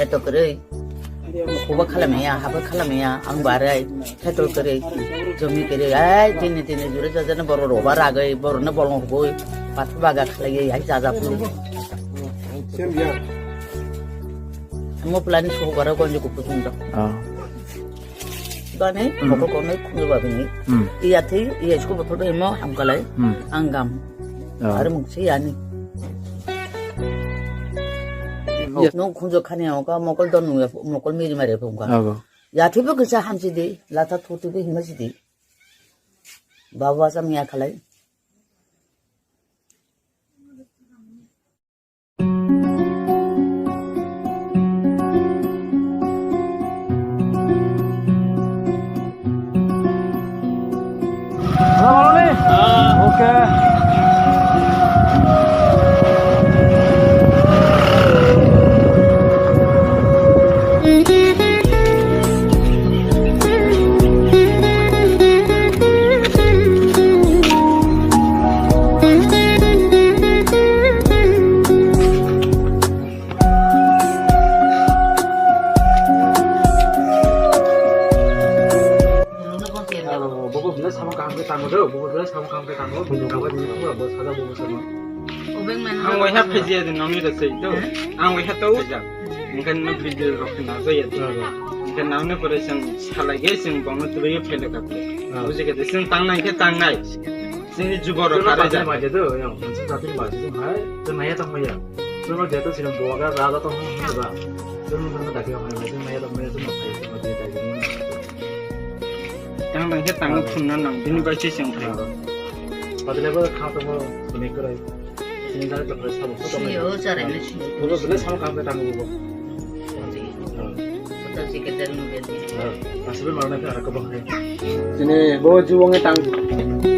해도 그래. 고백 칼라매야, 하버 칼라매야, 앙바래, 해도 그래. 점이 그래. 아이, 디네 주래 저저는 버로 로바라게, 버로는 벌렁고, 바트바가 칼라게, 아이 자자부. 뭐 플랜이 소가라고 이제 고프준다. 이거네, 먹을 거네, 콩밥이네. 이 야채, 이 야채부터도 뭐 함깔래, 안감. 아래 먹지 아니. 너 공적하네요가 먹을 돈 누가 먹을 미리 말해 본가. 야 티브 그자 함지디 라타 토티브 힘마지디. 바바사 미야 칼라이. 오케이. Ang way happy dia de nomi da sei do. Ang way hato ja. Mungkin no video rok na zo ya. Mungkin na no operation salage sing bang no tuye phele ka. Uje ke sing tang nai ke tang nai. Sing jubo ro kare ja. Ma je do yo. Sati ma je do hai. To naya tang ma ya. To no je to siram bo ga ra da to ho ba. To no na da ke ma na je naya tang ma ya to ma phai ma je da je. Tang nai ke tang phun na nang din ba chi sing phai. Padle ba kha to mo ni krai. Ini dari tempat sama foto mana? Yo caranya sih. Dulu sama kamu tanggung bu. Foto sih kita nunggu. Masih belum ada ke arah kebun. Ini bawa juangnya tanggung.